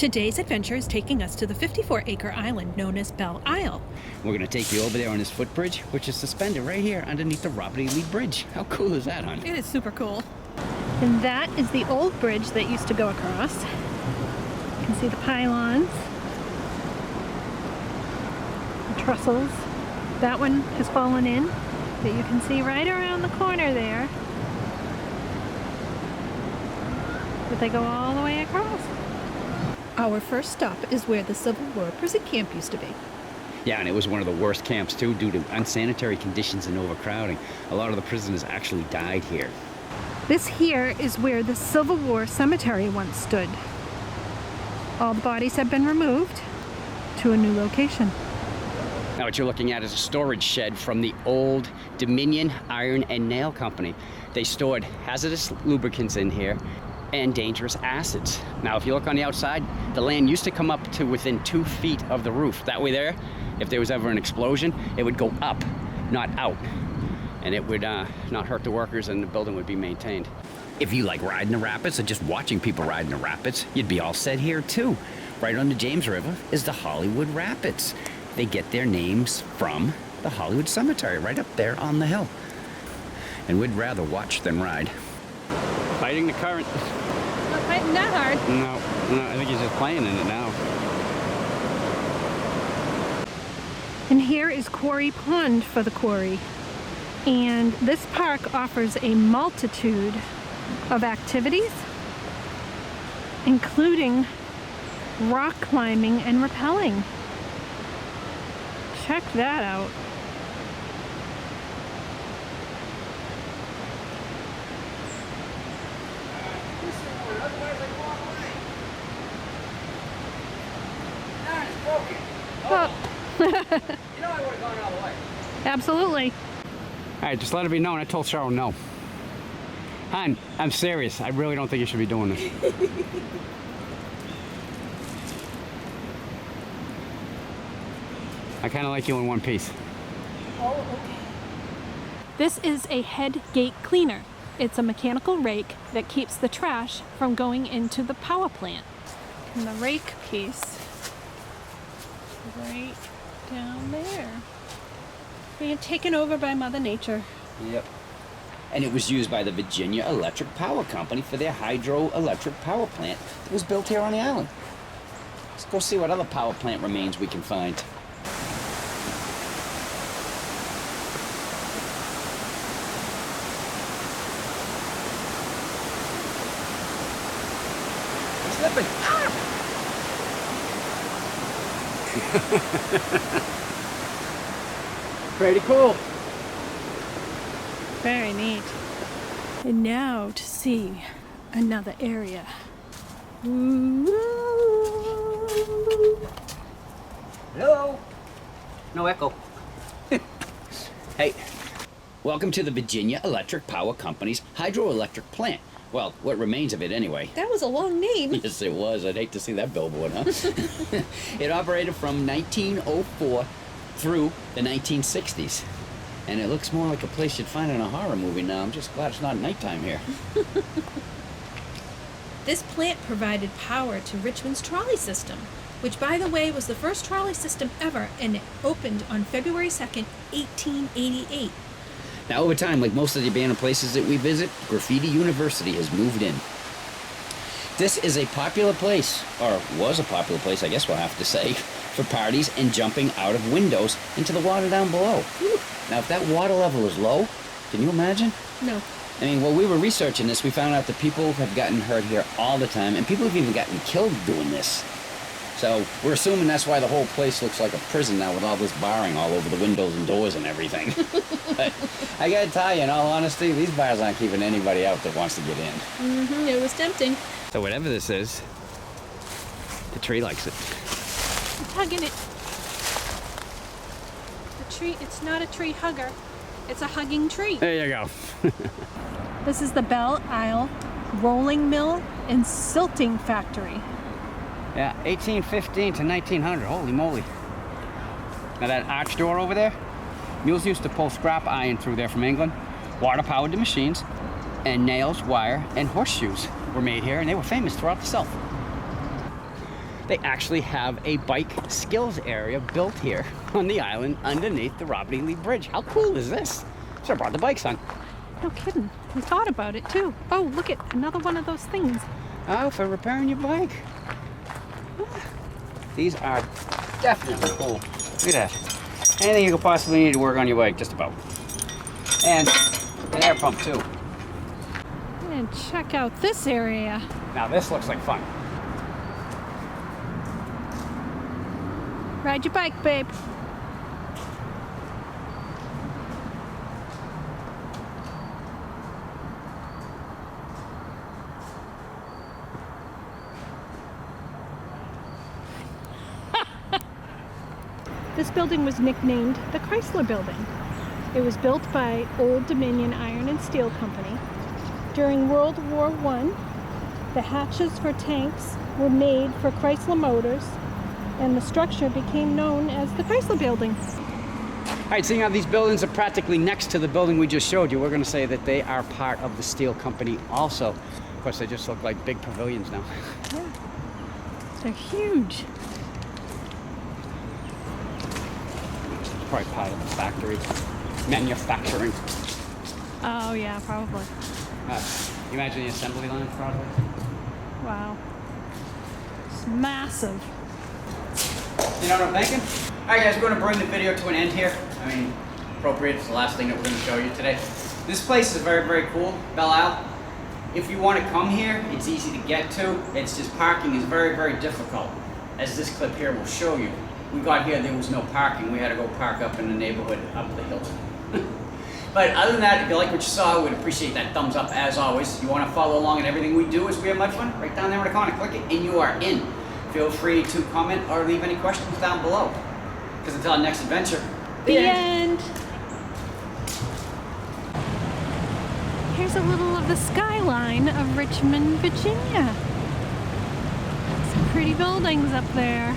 Today's adventure is taking us to the 54-acre island known as Belle Isle. We're going to take you over there on this footbridge, which is suspended right here underneath the Robert E. Lee Bridge. How cool is that, hon? It is super cool. And that is the old bridge that used to go across. You can see the pylons, the trussels. That one has fallen in, that you can see right around the corner there. But they go all the way across. Our first stop is where the Civil War prison camp used to be. Yeah, and it was one of the worst camps, too, due to unsanitary conditions and overcrowding. A lot of the prisoners actually died here. This here is where the Civil War cemetery once stood. All the bodies have been removed to a new location. Now what you're looking at is a storage shed from the old Dominion Iron and Nail Company. They stored hazardous lubricants in here and dangerous acids. Now if you look on the outside, the land used to come up to within 2 feet of the roof. That way there, if there was ever an explosion, it would go up, not out. And it would not hurt the workers, and the building would be maintained. If you like riding the rapids or just watching people riding the rapids, you'd be all set here too. Right on the James River is the Hollywood Rapids. They get their names from the Hollywood Cemetery right up there on the hill. And we'd rather watch than ride. Fighting the current. Not fighting that hard. No, I think he's just playing in it now. And here is Quarry Pond for the Quarry. And this park offers a multitude of activities, including rock climbing and rappelling. Check that out. You know I would have gone all the way. Absolutely. All right, just let it be known. I told Cheryl no. Hon, I'm serious. I really don't think you should be doing this. I kind of like you in one piece. Oh, okay. This is a head gate cleaner. It's a mechanical rake that keeps the trash from going into the power plant. And the rake piece is right down there. Being taken over by Mother Nature. Yep. And it was used by the Virginia Electric Power Company for their hydroelectric power plant that was built here on the island. Let's go see what other power plant remains we can find. Slipping. Pretty cool. Very neat. And now to see another area. Hello. No echo. Hey, welcome to the Virginia Electric Power Company's Hydroelectric Plant. Well, what remains of it anyway. That was a long name. Yes, it was. I'd hate to see that billboard, huh? It operated from 1904 through the 1960s. And it looks more like a place you'd find in a horror movie now. I'm just glad it's not nighttime here. This plant provided power to Richmond's trolley system, which, by the way, was the first trolley system ever, and it opened on February 2nd, 1888. Now, over time, like most of the abandoned places that we visit, Graffiti University has moved in. This is a popular place, or was a popular place, I guess we'll have to say, for parties and jumping out of windows into the water down below. Whew. Now, if that water level is low, can you imagine? No. I mean, while we were researching this, we found out that people have gotten hurt here all the time, and people have even gotten killed doing this. So we're assuming that's why the whole place looks like a prison now with all this barring all over the windows and doors and everything. But I gotta tell you, in all honesty, these bars aren't keeping anybody out that wants to get in. Mm-hmm, it was tempting. So whatever this is, the tree likes it. It's hugging it. The tree, it's not a tree hugger. It's a hugging tree. There you go. This is the Belle Isle Rolling Mill and Silting Factory. Yeah, 1815 to 1900. Holy moly. Now that arch door over there, mules used to pull scrap iron through there from England. Water-powered the machines, and nails, wire, and horseshoes were made here, and they were famous throughout the South. they actually have a bike skills area built here on the island underneath the Robert E. Lee Bridge. How cool is this? So I brought the bikes on. No kidding. We thought about it too. Oh, look at another one of those things. Oh, for repairing your bike. These are definitely cool. Look at that. Anything you could possibly need to work on your bike, just about. And an air pump too. And check out this area. Now this looks like fun. Ride your bike, babe. This building was nicknamed the Chrysler Building. It was built by Old Dominion Iron and Steel Company. During World War I, the hatches for tanks were made for Chrysler motors, and the structure became known as the Chrysler Building. All right, seeing how these buildings are practically next to the building we just showed you, we're gonna say that they are part of the steel company also. Of course, they just look like big pavilions now. Yeah, they're huge. Probably part of the factory, manufacturing. Oh yeah, probably. You imagine the assembly line probably? Wow. It's massive. You know what I'm thinking? All right, guys, we're going to bring the video to an end here. I mean, appropriate. It's the last thing that we're going to show you today. This place is very, very cool, Belle Isle. If you want to come here, it's easy to get to. It's just parking is very, very difficult, as this clip here will show you. We got here, there was no parking. We had to go park up in the neighborhood up the hill. But other than that, if you like what you saw, we'd appreciate that thumbs up as always. If you want to follow along in everything we do as we have much fun, right down there in the corner, click it and you are in. Feel free to comment or leave any questions down below. Because until our next adventure, The end. Here's a little of the skyline of Richmond, Virginia. Some pretty buildings up there.